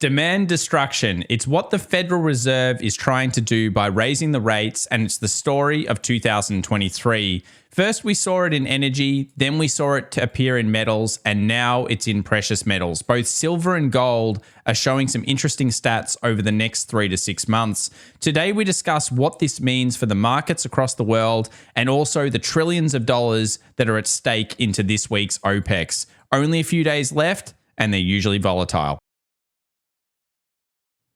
Demand destruction. It's what the Federal Reserve is trying to do by raising the rates, and it's the story of 2023. First, we saw it in energy, then we saw it appear in metals, and now it's in precious metals. Both silver and gold are showing some interesting stats over the next 3 to 6 months. Today, we discuss what this means for the markets across the world and also the trillions of dollars that are at stake into this week's OPEX. Only a few days left, and they're usually volatile.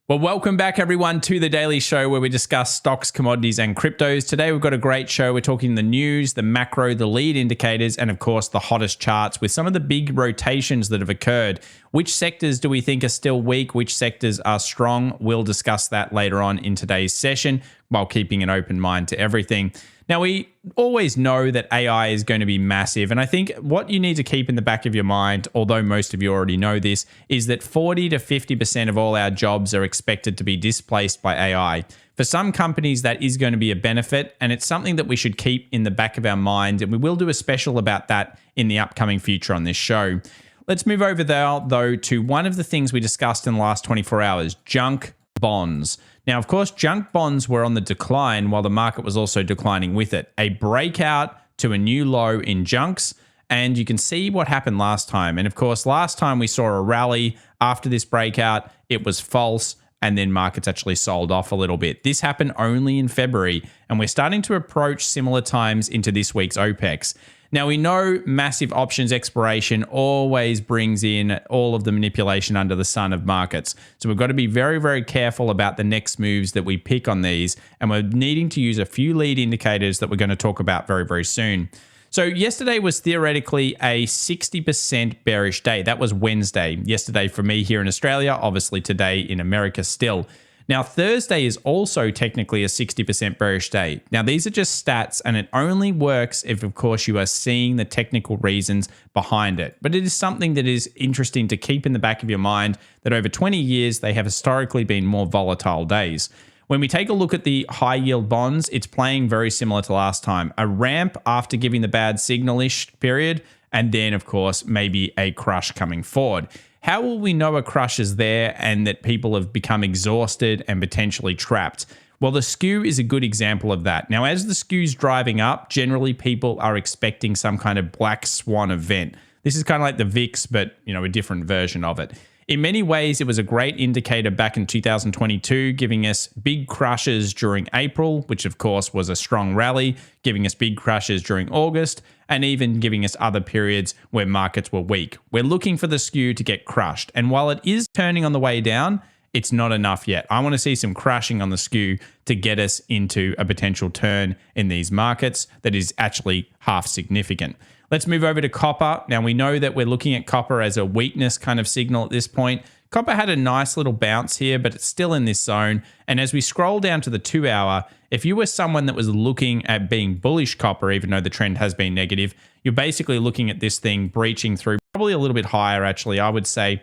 Well, welcome back everyone to the Daily Show where we discuss stocks, commodities, and cryptos. Today we've got a great show. We're talking the news, the macro, the lead indicators, and of course the hottest charts with some of the big rotations that have occurred. Which sectors do we think are still weak? Which sectors are strong? We'll discuss that later on in today's session while keeping an open mind to everything. Now, we always know that AI is going to be massive, and I think what you need to keep in the back of your mind, although most of you already know this, is that 40 to 50% of all our jobs are expected to be displaced by AI. For some companies, that is going to be a benefit, and it's something that we should keep in the back of our mind, and we will do a special about that in the upcoming future on this show. Let's move over there, though, to one of the things we discussed in the last 24 hours, junk bonds. Now, of course, junk bonds were on the decline while the market was also declining with it. A breakout to a new low in junks, and you can see what happened last time. And of course, last time we saw a rally after this breakout, it was false, and then markets actually sold off a little bit. This happened only in February, and we're starting to approach similar times into this week's OPEX. Now, we know massive options expiration always brings in all of the manipulation under the sun of markets. So we've got to be very, very careful about the next moves that we pick on these. And we're needing to use a few lead indicators that we're going to talk about very, very soon. So yesterday was theoretically a 60% bearish day. That was Wednesday. Yesterday for me here in Australia, obviously today in America still. Now, Thursday is also technically a 60% bearish day. Now, these are just stats, and it only works if, of course, you are seeing the technical reasons behind it. But it is something that is interesting to keep in the back of your mind that over 20 years, they have historically been more volatile days. When we take a look at the high yield bonds, it's playing very similar to last time. A ramp after giving the bad signal-ish period, and then, of course, maybe a crush coming forward. How will we know a crush is there and that people have become exhausted and potentially trapped? Well, the skew is a good example of that. Now, as the skew's driving up, generally people are expecting some kind of black swan event. This is kind of like the VIX, but a different version of it. In many ways, it was a great indicator back in 2022, giving us big crushes during April, which of course was a strong rally, giving us big crushes during August, and even giving us other periods where markets were weak. We're looking for the skew to get crushed. And while it is turning on the way down, it's not enough yet. I want to see some crashing on the skew to get us into a potential turn in these markets that is actually half significant. Let's move over to copper. Now, we know that we're looking at copper as a weakness kind of signal at this point. Copper had a nice little bounce here, but it's still in this zone. And as we scroll down to the 2 hour, if you were someone that was looking at being bullish copper, even though the trend has been negative, you're basically looking at this thing breaching through probably a little bit higher, actually. I would say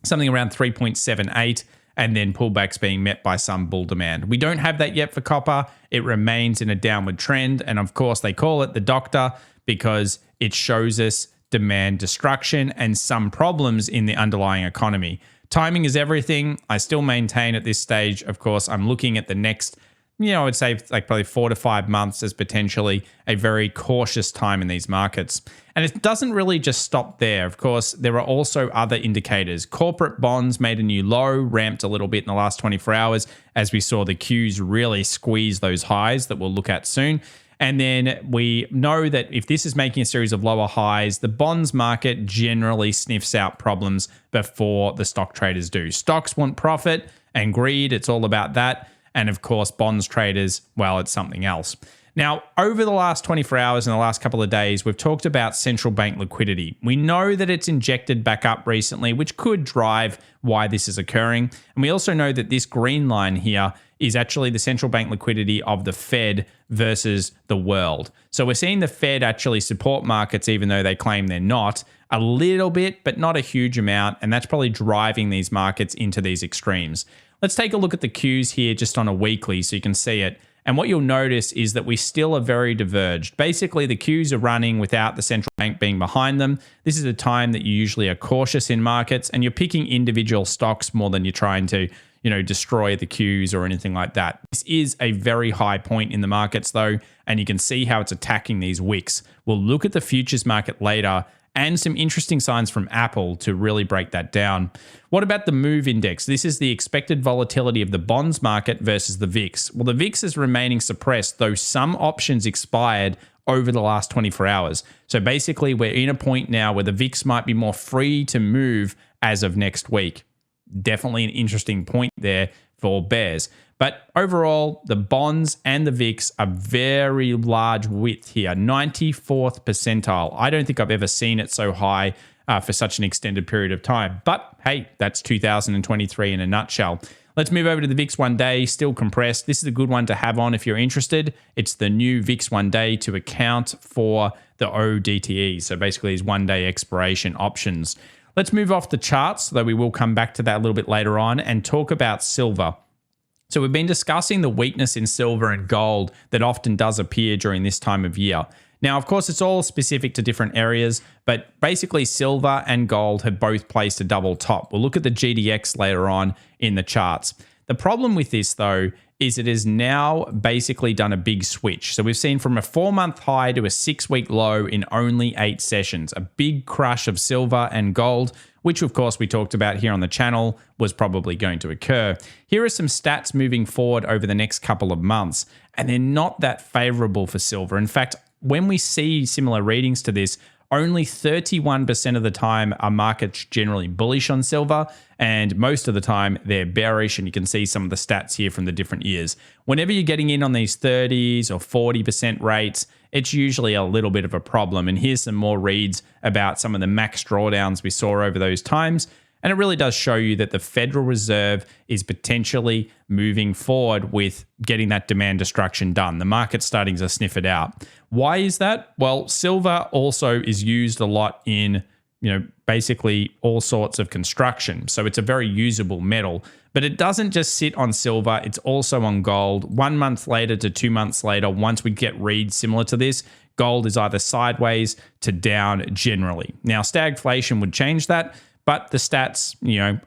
something around 3.78, and then pullbacks being met by some bull demand. We don't have that yet for copper. It remains in a downward trend. And of course, they call it the doctor because it shows us demand destruction and some problems in the underlying economy. Timing is everything. I still maintain at this stage, of course, I'm looking at the next, I would say like probably 4 to 5 months as potentially a very cautious time in these markets. And it doesn't really just stop there. Of course, there are also other indicators. Corporate bonds made a new low, ramped a little bit in the last 24 hours as we saw the Qs really squeeze those highs that we'll look at soon. And then we know that if this is making a series of lower highs, the bonds market generally sniffs out problems before the stock traders do. Stocks want profit and greed. It's all about that. And of course, bonds traders, well, it's something else. Now, over the last 24 hours and the last couple of days, we've talked about central bank liquidity. We know that it's injected back up recently, which could drive why this is occurring. And we also know that this green line here is actually the central bank liquidity of the Fed versus the world. So we're seeing the Fed actually support markets, even though they claim they're not, a little bit, but not a huge amount. And that's probably driving these markets into these extremes. Let's take a look at the Qs here just on a weekly so you can see it. And what you'll notice is that we still are very diverged. Basically, the queues are running without the central bank being behind them. This is a time that you usually are cautious in markets and you're picking individual stocks more than you're trying to, destroy the queues or anything like that. This is a very high point in the markets though, and you can see how it's attacking these wicks. We'll look at the futures market later and some interesting signs from Apple to really break that down. What about the MOVE index? This is the expected volatility of the bonds market versus the VIX. Well, the VIX is remaining suppressed, though some options expired over the last 24 hours. So basically, we're in a point now where the VIX might be more free to move as of next week. Definitely an interesting point there for bears. But overall, the bonds and the VIX are very large width here, 94th percentile. I don't think I've ever seen it so high for such an extended period of time. But hey, that's 2023 in a nutshell. Let's move over to the VIX 1 day, still compressed. This is a good one to have on if you're interested. It's the new VIX 1 day to account for the ODTE. So basically, these 1 day expiration options. Let's move off the charts, though we will come back to that a little bit later on, and talk about silver. So we've been discussing the weakness in silver and gold that often does appear during this time of year. Now, of course, it's all specific to different areas, but basically silver and gold have both placed a double top. We'll look at the GDX later on in the charts. The problem with this, though, is it has now basically done a big switch. So we've seen from a 4-month high to a 6-week low in only 8 sessions, a big crush of silver and gold, which of course we talked about here on the channel was probably going to occur. Here are some stats moving forward over the next couple of months, and they're not that favorable for silver. In fact, when we see similar readings to this, only 31% of the time are markets generally bullish on silver, and most of the time they're bearish, and you can see some of the stats here from the different years. Whenever you're getting in on these 30s or 40% rates, it's usually a little bit of a problem. And here's some more reads about some of the max drawdowns we saw over those times. And it really does show you that the Federal Reserve is potentially moving forward with getting that demand destruction done. The market's starting to sniff it out. Why is that? Well, silver also is used a lot in, basically all sorts of construction. So it's a very usable metal. But it doesn't just sit on silver, it's also on gold. 1 month later to 2 months later, once we get reads similar to this, gold is either sideways to down generally. Now, stagflation would change that, but the stats,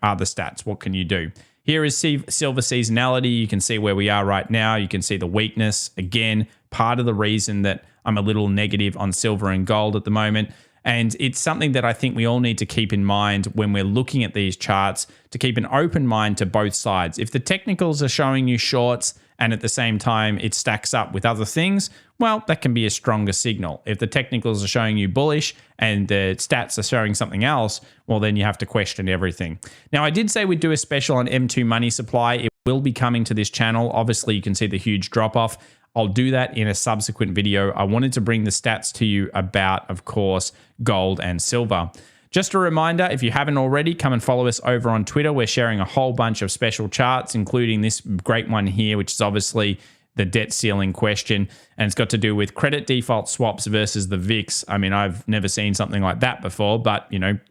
are the stats. What can you do? Here is silver seasonality. You can see where we are right now. You can see the weakness. Again, part of the reason that I'm a little negative on silver and gold at the moment. And it's something that I think we all need to keep in mind when we're looking at these charts, to keep an open mind to both sides. If the technicals are showing you shorts and at the same time it stacks up with other things, well, that can be a stronger signal. If the technicals are showing you bullish and the stats are showing something else, well, then you have to question everything. Now, I did say we'd do a special on M2 money supply. It will be coming to this channel. Obviously, you can see the huge drop off. I'll do that in a subsequent video. I wanted to bring the stats to you about, of course, gold and silver. Just a reminder, if you haven't already, come and follow us over on Twitter. We're sharing a whole bunch of special charts, including this great one here, which is obviously the debt ceiling question, and it's got to do with credit default swaps versus the VIX. I mean, I've never seen something like that before, but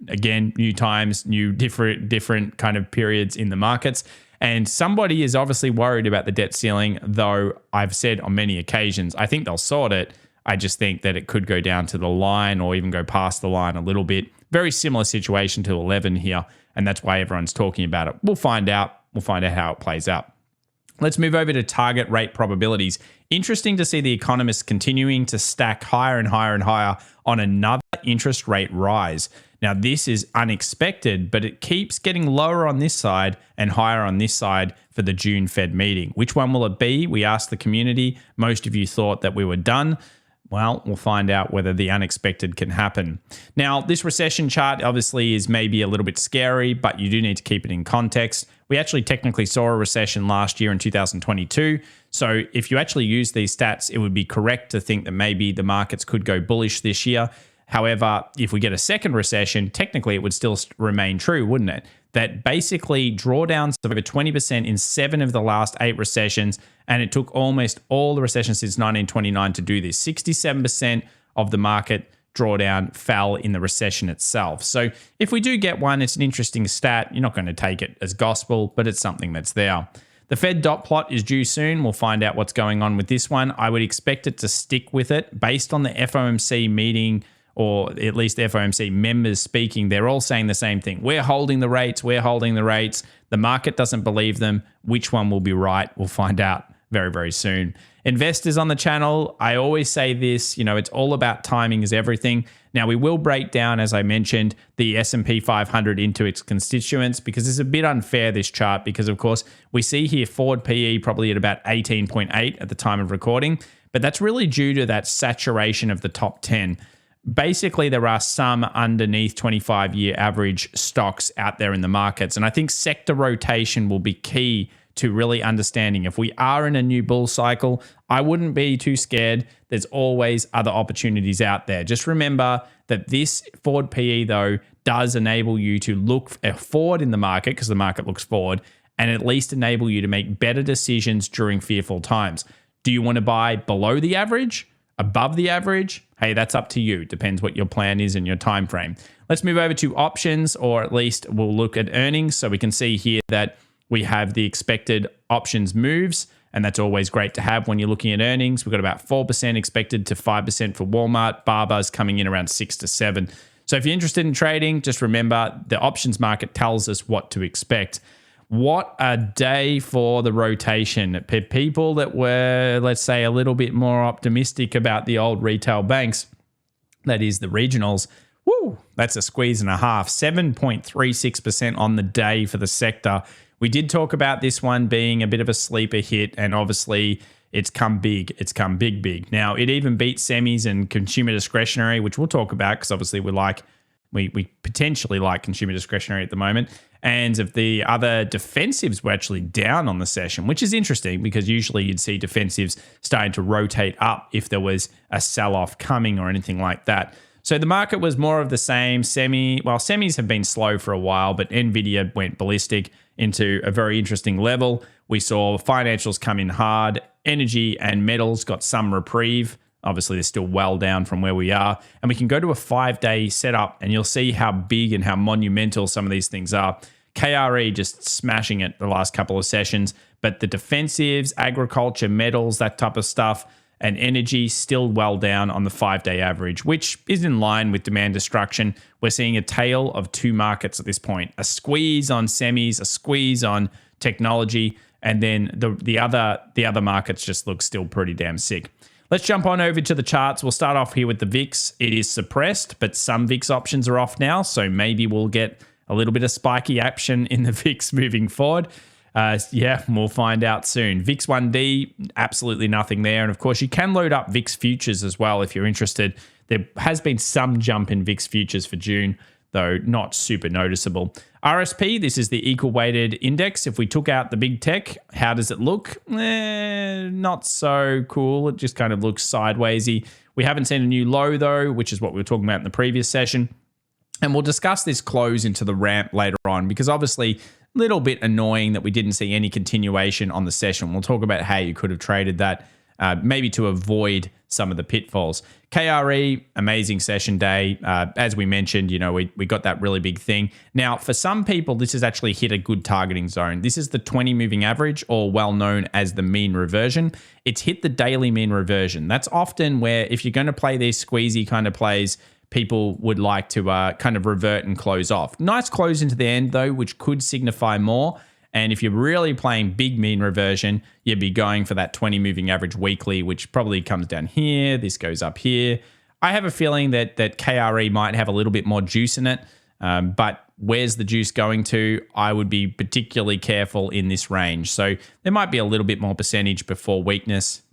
again, new times, new different kind of periods in the markets. And somebody is obviously worried about the debt ceiling, though I've said on many occasions, I think they'll sort it. I just think that it could go down to the line or even go past the line a little bit. Very similar situation to 11 here, and that's why everyone's talking about it. We'll find out. We'll find out how it plays out. Let's move over to target rate probabilities. Interesting to see the economists continuing to stack higher and higher and higher on another interest rate rise. Now, this is unexpected, but it keeps getting lower on this side and higher on this side for the June Fed meeting. Which one will it be? We asked the community. Most of you thought that we were done. Well, we'll find out whether the unexpected can happen. Now, this recession chart obviously is maybe a little bit scary, but you do need to keep it in context. We actually technically saw a recession last year in 2022. So if you actually use these stats, it would be correct to think that maybe the markets could go bullish this year. However, if we get a second recession, technically it would still remain true, wouldn't it? That basically drawdowns of over 20% in 7 of the last 8 recessions, and it took almost all the recessions since 1929 to do this. 67% of the market drawdown fell in the recession itself. So if we do get one, it's an interesting stat. You're not going to take it as gospel, but it's something that's there. The Fed dot plot is due soon. We'll find out what's going on with this one. I would expect it to stick with it based on the FOMC meeting, or at least the FOMC members speaking. They're all saying the same thing. We're holding the rates. We're holding the rates. The market doesn't believe them. Which one will be right? We'll find out very, very soon. Investors on the channel, I always say this, it's all about timing is everything. Now, we will break down, as I mentioned, the S&P 500 into its constituents because it's a bit unfair, this chart, because, of course, we see here forward PE probably at about 18.8 at the time of recording, but that's really due to that saturation of the top 10. Basically, there are some underneath 25-year average stocks out there in the markets, and I think sector rotation will be key to really understanding. If we are in a new bull cycle, I wouldn't be too scared. There's always other opportunities out there. Just remember that this forward PE, though, does enable you to look forward in the market because the market looks forward, and at least enable you to make better decisions during fearful times. Do you want to buy below the average, above the average? Hey, that's up to you. Depends what your plan is and your time frame. Let's move over to options, or at least we'll look at earnings. So we can see here that we have the expected options moves, and that's always great to have when you're looking at earnings. We've got about 4% expected to 5% for Walmart. Barbers coming in around 6 to 7. So if you're interested in trading, just remember the options market tells us what to expect. What a day for the rotation. People that were, let's say, a little bit more optimistic about the old retail banks, that is the regionals, woo, that's a squeeze and a half. 7.36% on the day for the sector. We did talk about this one being a bit of a sleeper hit, and obviously it's come big. It's come big. Now, it even beat semis and consumer discretionary, which we'll talk about because obviously we potentially like consumer discretionary at the moment. And of the other defensives were actually down on the session, which is interesting because usually you'd see defensives starting to rotate up if there was a sell-off coming or anything like that. So the market was more of the same. Semis have been slow for a while, but Nvidia went ballistic into a very interesting level. We saw financials come in hard. Energy and metals got some reprieve. Obviously, they're still well down from where we are. And we can go to a 5-day setup, and you'll see how big and how monumental some of these things are. KRE just smashing it the last couple of sessions. But the defensives, agriculture, metals, that type of stuff, and energy still well down on the 5-day average, which is in line with demand destruction. We're seeing a tale of two markets at this point, a squeeze on semis, a squeeze on technology, and then the other markets just look still pretty damn sick. Let's jump on over to the charts. We'll start off here with the VIX. It is suppressed, but some VIX options are off now, so maybe we'll get a little bit of spiky action in the VIX moving forward. We'll find out soon. VIX 1D, absolutely nothing there. And of course, you can load up VIX futures as well if you're interested. There has been some jump in VIX futures for June, though not super noticeable. RSP, this is the equal weighted index. If we took out the big tech, how does it look? Not so cool. It just kind of looks sidewaysy. We haven't seen a new low though, which is what we were talking about in the previous session. And we'll discuss this close into the ramp later on because obviously little bit annoying that we didn't see any continuation on the session. We'll talk about how you could have traded that, maybe to avoid some of the pitfalls. KRE, amazing session day. As we mentioned, we got that really big thing. Now, for some people, this has actually hit a good targeting zone. This is the 20 moving average, or well known as the mean reversion. It's hit the daily mean reversion. That's often where if you're going to play these squeezy kind of plays, people would like to kind of revert and close off. Nice close into the end, though, which could signify more. And if you're really playing big mean reversion, you'd be going for that 20 moving average weekly, which probably comes down here. This goes up here. I have a feeling that KRE might have a little bit more juice in it. But where's the juice going to? I would be particularly careful in this range. So there might be a little bit more percentage before weakness.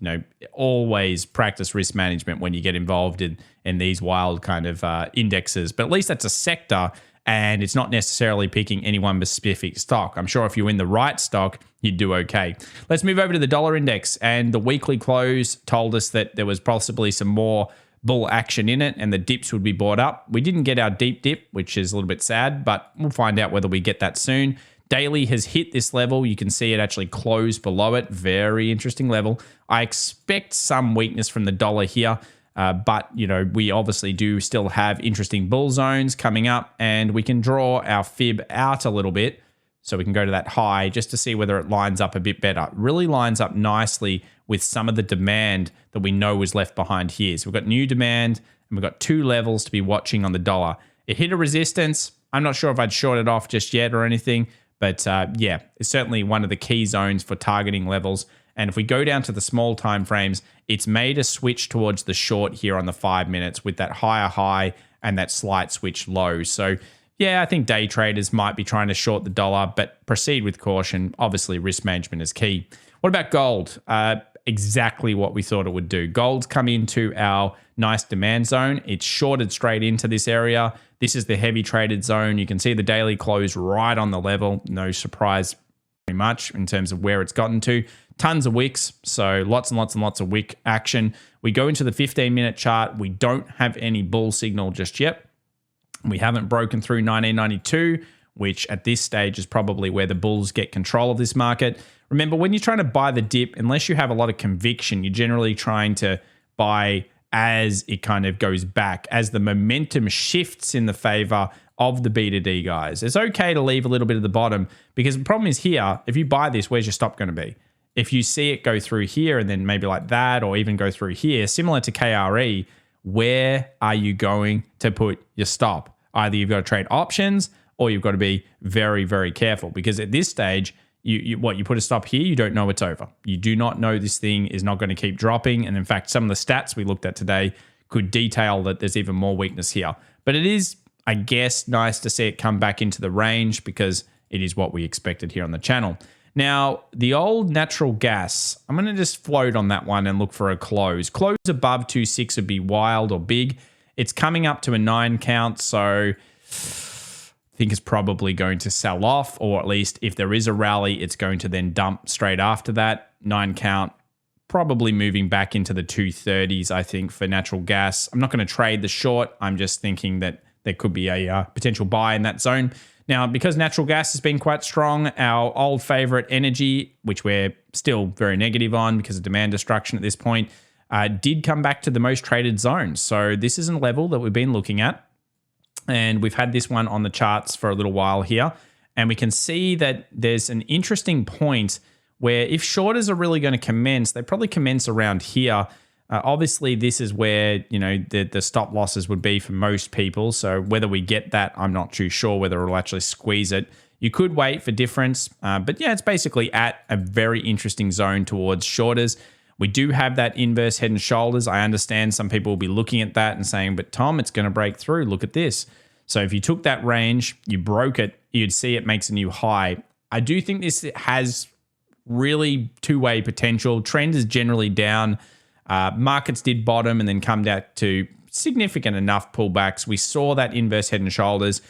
Always practice risk management when you get involved in these wild kind of indexes. But at least that's a sector, and it's not necessarily picking any one specific stock. I'm sure if you're in the right stock, you'd do okay. Let's move over to the dollar index, and the weekly close told us that there was possibly some more bull action in it and the dips would be bought up. We didn't get our deep dip, which is a little bit sad, but we'll find out whether we get that soon. Daily has hit this level. You can see it actually closed below it. Very interesting level. I expect some weakness from the dollar here. But, we obviously do still have interesting bull zones coming up, and we can draw our fib out a little bit So we can go to that high just to see whether it lines up a bit better. It really lines up nicely with some of the demand that we know was left behind here. So we've got new demand and we've got 2 levels to be watching on the dollar. It hit a resistance. I'm not sure if I'd short it off just yet or anything, but yeah, it's certainly one of the key zones for targeting levels. And if we go down to the small time frames, it's made a switch towards the short here on the 5 minutes with that higher high and that slight switch low. So yeah, I think day traders might be trying to short the dollar, but proceed with caution. Obviously, risk management is key. What about gold? Exactly what we thought it would do. Gold's come into our nice demand zone. It's shorted straight into this area. This is the heavy traded zone. You can see the daily close right on the level. No surprise very much in terms of where it's gotten to. Tons of wicks, so lots and lots and lots of wick action. We go into the 15-minute chart. We don't have any bull signal just yet. We haven't broken through 1992, which at this stage is probably where the bulls get control of this market. Remember, when you're trying to buy the dip, unless you have a lot of conviction, you're generally trying to buy as it kind of goes back, as the momentum shifts in the favor of the B2D guys. It's okay to leave a little bit at the bottom because the problem is here, if you buy this, where's your stop going to be? If you see it go through here and then maybe like that, or even go through here, similar to KRE, where are you going to put your stop? Either you've got to trade options or you've got to be very, very careful because at this stage, you put a stop here, you don't know it's over. You do not know this thing is not going to keep dropping. And in fact, some of the stats we looked at today could detail that there's even more weakness here. But it is, I guess, nice to see it come back into the range because it is what we expected here on the channel. Now, the old natural gas, I'm going to just float on that one and look for a close. Close above 2.6 would be wild or big. It's coming up to a 9 count, so I think it's probably going to sell off, or at least if there is a rally, it's going to then dump straight after that. 9 count, probably moving back into the 230s, I think, for natural gas. I'm not going to trade the short. I'm just thinking that there could be a potential buy in that zone. Now, because natural gas has been quite strong, our old favorite energy, which we're still very negative on because of demand destruction at this point, did come back to the most traded zone. So this is a level that we've been looking at. And we've had this one on the charts for a little while here. And we can see that there's an interesting point where if shorters are really going to commence, they probably commence around here. Obviously, this is where, you know, the stop losses would be for most people. So whether we get that, I'm not too sure whether it'll actually squeeze it. You could wait for difference. But yeah, it's basically at a very interesting zone towards shorters. We do have that inverse head and shoulders. I understand some people will be looking at that and saying, but Tom, it's going to break through. Look at this. So if you took that range, you broke it, you'd see it makes a new high. I do think this has really two-way potential. Trend is generally down. Markets did bottom and then come down to significant enough pullbacks. We saw that inverse head and shoulders.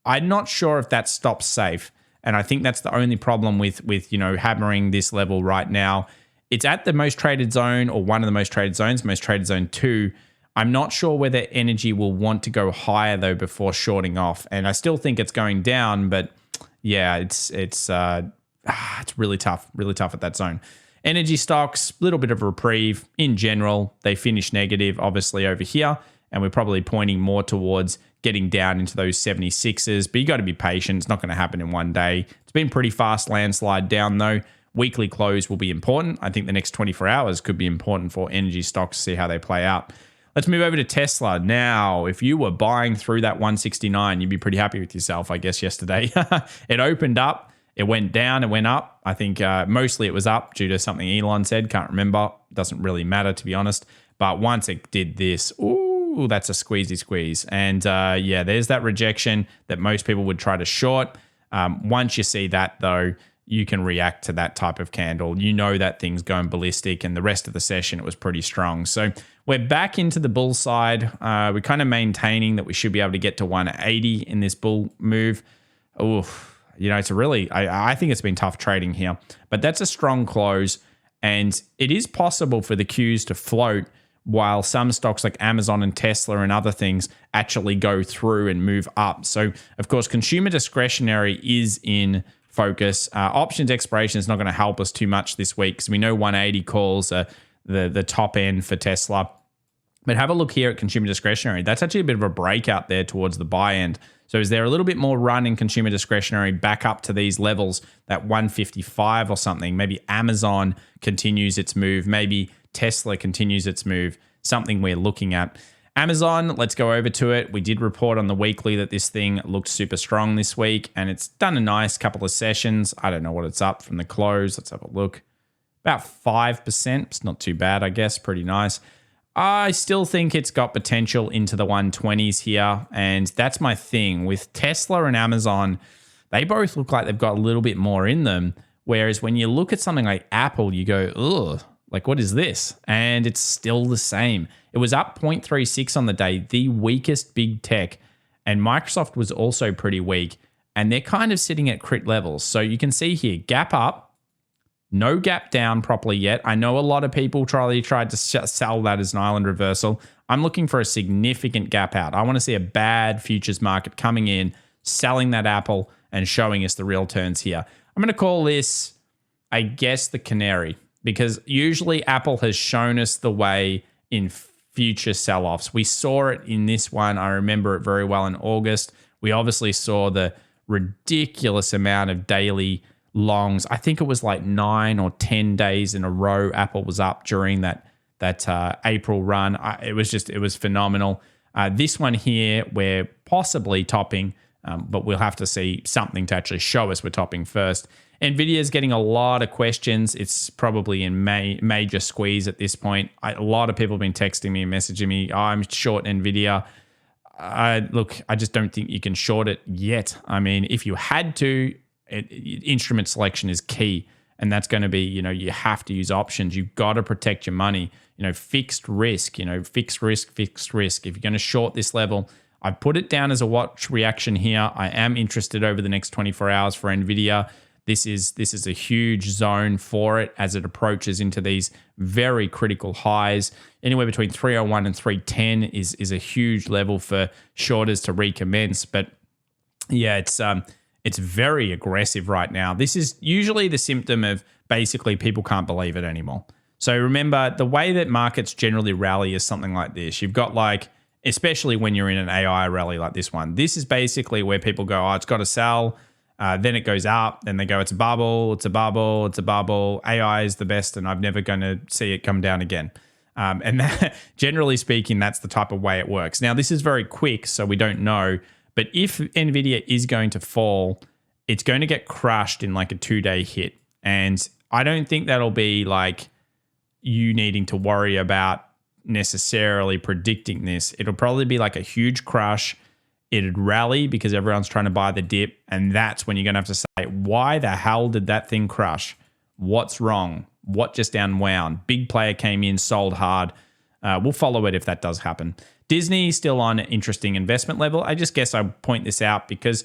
I'm not sure if that stops safe. And I think that's the only problem with you know, hammering this level right now. It's at the most traded zone, or one of the most traded zones, most traded zone 2. I'm not sure whether energy will want to go higher though before shorting off. And I still think it's going down, but yeah, it's really tough at that zone. Energy stocks, a little bit of a reprieve in general. They finish negative, obviously, over here, and we're probably pointing more towards getting down into those 76s. But you got to be patient. It's not going to happen in one day. It's been pretty fast landslide down though. Weekly close will be important. I think the next 24 hours could be important for energy stocks to see how they play out. Let's move over to Tesla. Now, if you were buying through that 169, you'd be pretty happy with yourself, I guess, yesterday. It opened up. It went down, it went up. I think mostly it was up due to something Elon said. Can't remember. Doesn't really matter, to be honest. But once it did this, ooh, that's a squeezy squeeze. And yeah, there's that rejection that most people would try to short. Once you see that, though, you can react to that type of candle. You know that thing's going ballistic, and the rest of the session, it was pretty strong. So we're back into the bull side. We're kind of maintaining that we should be able to get to 180 in this bull move. Oof. You know, it's a really, I think it's been tough trading here, but that's a strong close. And it is possible for the Qs to float while some stocks like Amazon and Tesla and other things actually go through and move up. So, of course, consumer discretionary is in focus. Options expiration is not going to help us too much this week because we know 180 calls the top end for Tesla. But have a look here at consumer discretionary. That's actually a bit of a breakout there towards the buy end. So is there a little bit more run in consumer discretionary back up to these levels, that 155 or something? Maybe Amazon continues its move. Maybe Tesla continues its move. Something we're looking at. Amazon, let's go over to it. We did report on the weekly that this thing looked super strong this week, and it's done a nice couple of sessions. I don't know what it's up from the close. Let's have a look. About 5%. It's not too bad, I guess. Pretty nice. I still think it's got potential into the 120s here, and that's my thing. With Tesla and Amazon, they both look like they've got a little bit more in them, whereas when you look at something like Apple, you go, ugh, like what is this? And it's still the same. It was up 0.36 on the day, the weakest big tech, and Microsoft was also pretty weak, and they're kind of sitting at crit levels. So you can see here, gap up, no gap down properly yet. I know a lot of people tried to sell that as an island reversal. I'm looking for a significant gap out. I want to see a bad futures market coming in, selling that Apple and showing us the real turns here. I'm going to call this, I guess, the canary, because usually Apple has shown us the way in future sell-offs. We saw it in this one. I remember it very well in August. We obviously saw the ridiculous amount of daily longs. I think it was like 9 or 10 days in a row Apple was up during that April run. It was phenomenal. This one here, we're possibly topping, but we'll have to see something to actually show us we're topping first. Nvidia is getting a lot of questions. It's probably in major squeeze at this point. A lot of people have been texting me and messaging me, oh, I'm short Nvidia. Look, I just don't think you can short it yet. I mean, if you had to, instrument selection is key. And that's going to be, you have to use options. You've got to protect your money. Fixed risk, fixed risk. If you're going to short this level, I've put it down as a watch reaction here. I am interested over the next 24 hours for Nvidia. This is a huge zone for it as it approaches into these very critical highs. Anywhere between 301 and 310 is a huge level for shorters to recommence. But yeah, it's very aggressive right now. This is usually the symptom of basically people can't believe it anymore. So remember, the way that markets generally rally is something like this. You've got especially when you're in an AI rally like this one, this is basically where people go, oh, it's got to sell. Then it goes up. Then they go, it's a bubble, it's a bubble, it's a bubble. AI is the best, and I'm never going to see it come down again. And that, generally speaking, that's the type of way it works. Now, this is very quick, so we don't know. But if Nvidia is going to fall, it's going to get crushed in like a 2-day hit. And I don't think that'll be like you needing to worry about necessarily predicting this. It'll probably be like a huge crush. It'd rally because everyone's trying to buy the dip. And that's when you're going to have to say, why the hell did that thing crush? What's wrong? What just unwound? Big player came in, sold hard. We'll follow it if that does happen. Disney still on an interesting investment level. I just guess I point this out because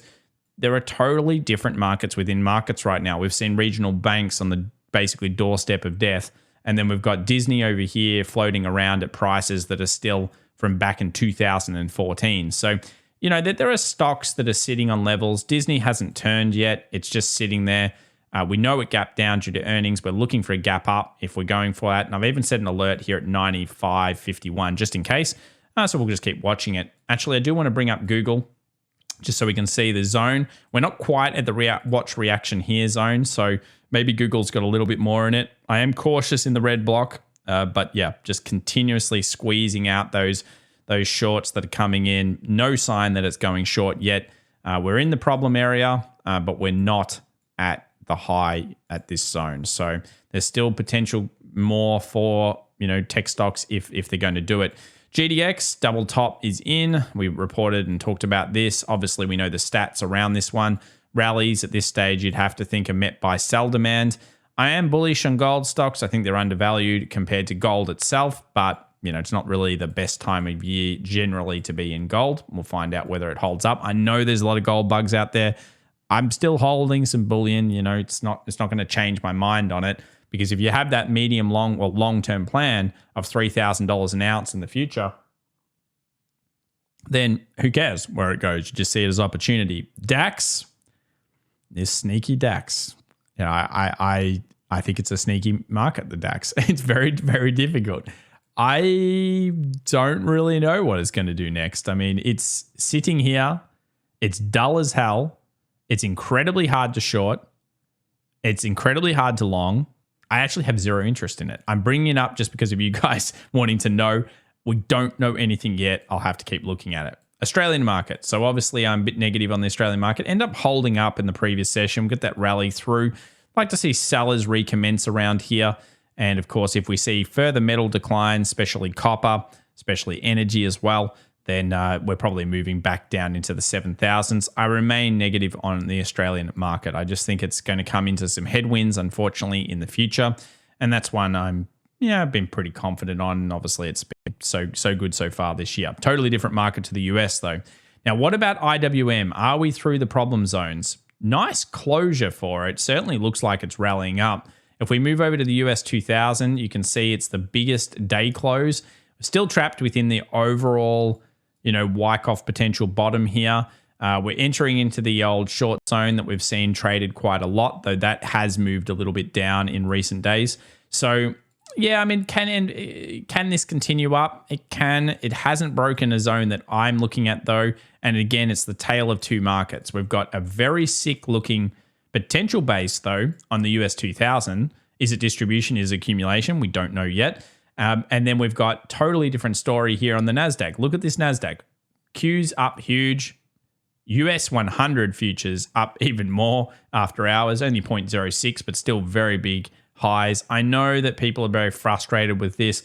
there are totally different markets within markets right now. We've seen regional banks on the basically doorstep of death. And then we've got Disney over here floating around at prices that are still from back in 2014. So, that there are stocks that are sitting on levels. Disney hasn't turned yet. It's just sitting there. We know it gapped down due to earnings. We're looking for a gap up if we're going for that. And I've even set an alert here at 95.51 just in case. So we'll just keep watching it. Actually, I do want to bring up Google just so we can see the zone. We're not quite at the watch reaction here zone. So maybe Google's got a little bit more in it. I am cautious in the red block. But yeah, just continuously squeezing out those shorts that are coming in. No sign that it's going short yet. We're in the problem area, but we're not at the high at this zone. So there's still potential more for, tech stocks if they're going to do it. GDX double top is in. We reported and talked about this. Obviously, we know the stats around this one. Rallies at this stage, you'd have to think are met by sell demand. I am bullish on gold stocks. I think they're undervalued compared to gold itself, but it's not really the best time of year generally to be in gold. We'll find out whether it holds up. I know there's a lot of gold bugs out there. I'm still holding some bullion. It's not going to change my mind on it, because if you have that medium long-term plan of $3,000 an ounce in the future, then who cares where it goes? You just see it as opportunity. DAX, this sneaky DAX. I think it's a sneaky market, the DAX. It's very, very difficult. I don't really know what it's going to do next. I mean, it's sitting here It's dull as hell. It's incredibly hard to short. It's incredibly hard to long. I actually have zero interest in it. I'm bringing it up just because of you guys wanting to know. We don't know anything yet. I'll have to keep looking at it. Australian market. So obviously I'm a bit negative on the Australian market. End up holding up in the previous session. We get that rally through. Like to see sellers recommence around here. And of course, if we see further metal declines, especially copper, especially energy as well, then we're probably moving back down into the 7,000s. I remain negative on the Australian market. I just think it's going to come into some headwinds, unfortunately, in the future. And that's one I've been pretty confident on. And obviously, it's been so good so far this year. Totally different market to the US, though. Now, what about IWM? Are we through the problem zones? Nice closure for it. Certainly looks like it's rallying up. If we move over to the US 2000, you can see it's the biggest day close. We're still trapped within the overall, Wyckoff potential bottom here. We're entering into the old short zone that we've seen traded quite a lot, though that has moved a little bit down in recent days. So, yeah, I mean, can this continue up? It can. It hasn't broken a zone that I'm looking at, though. And again, it's the tale of two markets. We've got a very sick-looking potential base, though, on the US 2000. Is it distribution? Is it accumulation? We don't know yet. And then we've got totally different story here on the NASDAQ. Look at this NASDAQ. Q's up huge. US 100 futures up even more after hours. Only 0.06, but still very big highs. I know that people are very frustrated with this.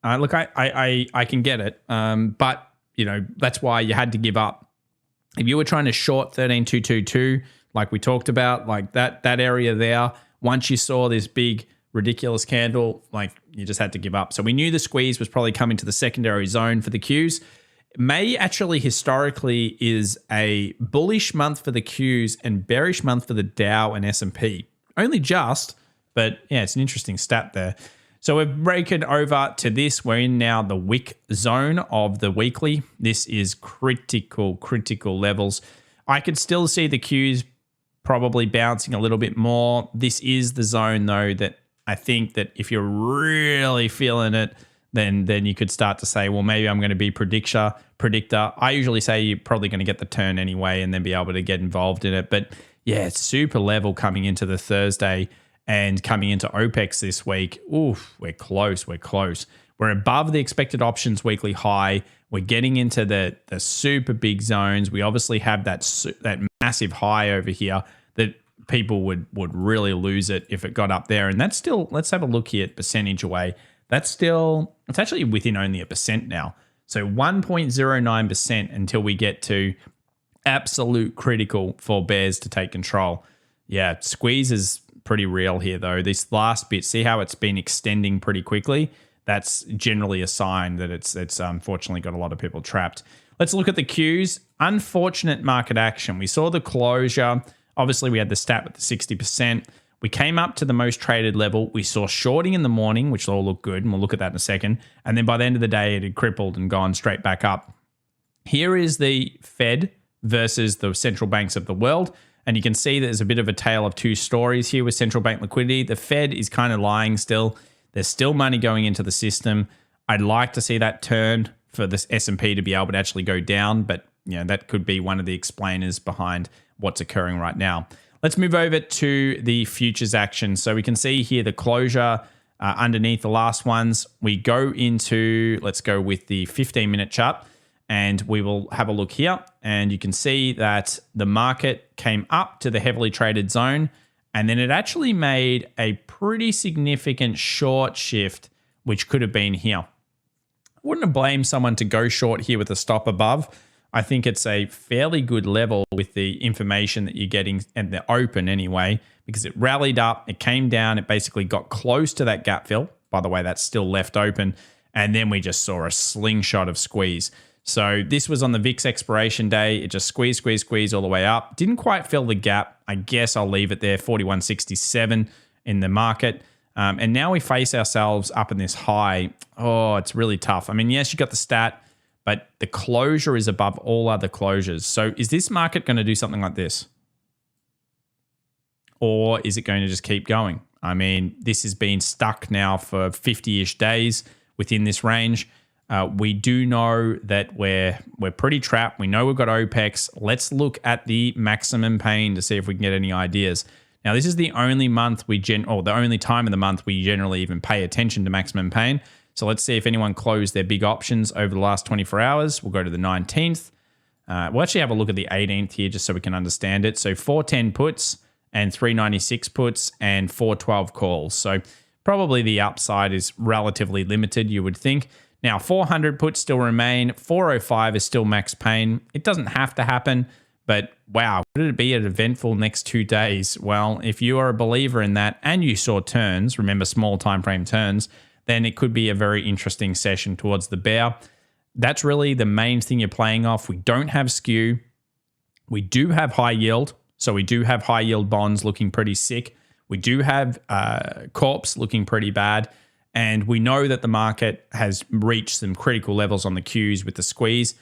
Look, I can get it. But, that's why you had to give up. If you were trying to short 13,222, like we talked about, like that area there, once you saw this big ridiculous candle, like you just had to give up. So we knew the squeeze was probably coming to the secondary zone for the Qs. May actually historically is a bullish month for the Qs and bearish month for the Dow and S&P. Only just, but yeah, it's an interesting stat there. So we've broken over to this. We're in now the wick zone of the weekly. This is critical levels. I could still see the Qs probably bouncing a little bit more. This is the zone, though, that I think that if you're really feeling it, then you could start to say, well, maybe I'm going to be predictor. I usually say you're probably going to get the turn anyway and then be able to get involved in it. But yeah, it's super level coming into the Thursday and coming into OPEX this week. Oof, we're close. We're above the expected options weekly high. We're getting into the super big zones. We obviously have that massive high over here that people would really lose it if it got up there. And that's still, let's have a look here at percentage away. It's actually within only 1% now. So 1.09% until we get to absolute critical for bears to take control. Yeah, squeeze is pretty real here though. This last bit, see how it's been extending pretty quickly? That's generally a sign that it's unfortunately got a lot of people trapped. Let's look at the Qs. Unfortunate market action. We saw the closure. Obviously, we had the stat with the 60%. We came up to the most traded level. We saw shorting in the morning, which all looked good, and we'll look at that in a second. And then by the end of the day, it had crippled and gone straight back up. Here is the Fed versus the central banks of the world. And you can see there's a bit of a tale of two stories here with central bank liquidity. The Fed is kind of lying still. There's still money going into the system. I'd like to see that turn for this S&P to be able to actually go down, but that could be one of the explainers behind what's occurring right now. Let's move over to the futures action. So we can see here the closure underneath the last ones. We go into, let's go with the 15-minute chart, and we will have a look here. And you can see that the market came up to the heavily traded zone, and then it actually made a pretty significant short shift, which could have been here. I wouldn't blame someone to go short here with a stop above. I think it's a fairly good level with the information that you're getting at the open anyway, because it rallied up, it came down, it basically got close to that gap fill. By the way, that's still left open. And then we just saw a slingshot of squeeze. So this was on the VIX expiration day. It just squeezed all the way up. Didn't quite fill the gap. I guess I'll leave it there, 41.67 in the market. And now we face ourselves up in this high. Oh, it's really tough. I mean, yes, you got the stat, but the closure is above all other closures. So is this market going to do something like this? Or is it going to just keep going? I mean, this has been stuck now for 50-ish days within this range. We do know that we're pretty trapped. We know we've got OPEX. Let's look at the maximum pain to see if we can get any ideas. Now, this is the only month the only time of the month we generally even pay attention to maximum pain. So let's see if anyone closed their big options over the last 24 hours. We'll go to the 19th. We'll actually have a look at the 18th here just so we can understand it. So 410 puts and 396 puts and 412 calls. So probably the upside is relatively limited, you would think. Now, 400 puts still remain. 405 is still max pain. It doesn't have to happen, but wow, would it be an eventful next 2 days? Well, if you are a believer in that and you saw turns, remember small time frame turns, then it could be a very interesting session towards the bear. That's really the main thing you're playing off. We don't have skew. We do have high yield. So we do have high yield bonds looking pretty sick. We do have corps looking pretty bad. And we know that the market has reached some critical levels on the Qs with the squeeze.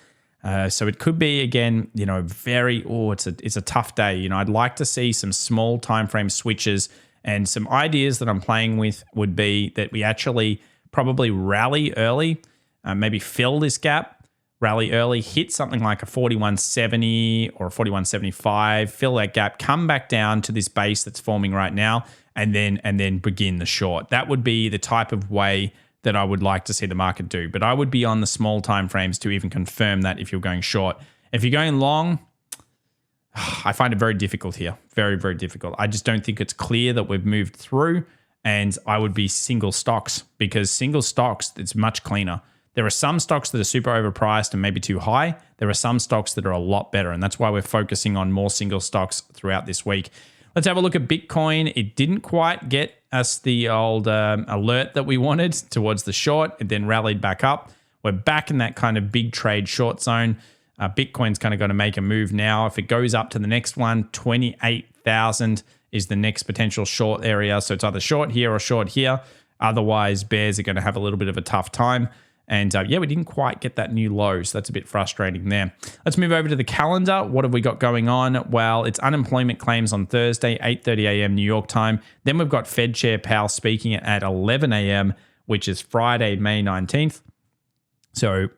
So it could be, again, it's a tough day. I'd like to see some small time frame switches, and some ideas that I'm playing with would be that we actually probably rally early, maybe fill this gap, rally early, hit something like a 4170 or a 4175, fill that gap, come back down to this base that's forming right now, and then begin the short. That would be the type of way that I would like to see the market do. But I would be on the small time frames to even confirm that if you're going short. If you're going long, I find it very difficult here. Very, very difficult. I just don't think it's clear that we've moved through, and I would be single stocks, because single stocks, it's much cleaner. There are some stocks that are super overpriced and maybe too high. There are some stocks that are a lot better, and that's why we're focusing on more single stocks throughout this week. Let's have a look at Bitcoin. It didn't quite get us the old alert that we wanted towards the short. It then rallied back up. We're back in that kind of big trade short zone. Bitcoin's kind of going to make a move now. If it goes up to the next one, 28,000 is the next potential short area. So it's either short here or short here. Otherwise, bears are going to have a little bit of a tough time. And we didn't quite get that new low, so that's a bit frustrating there. Let's move over to the calendar. What have we got going on? Well, it's unemployment claims on Thursday, 8:30 a.m. New York time. Then we've got Fed Chair Powell speaking at 11 a.m., which is Friday, May 19th. So,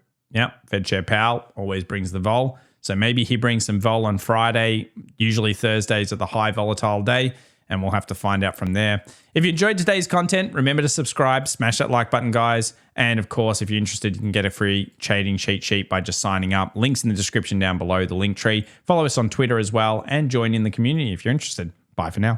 Fed Chair Powell always brings the vol. So maybe he brings some vol on Friday. Usually Thursdays are the high volatile day, and we'll have to find out from there. If you enjoyed today's content, remember to subscribe, smash that like button, guys. And of course, if you're interested, you can get a free trading cheat sheet by just signing up. Links in the description down below, the link tree. Follow us on Twitter as well, and join in the community if you're interested. Bye for now.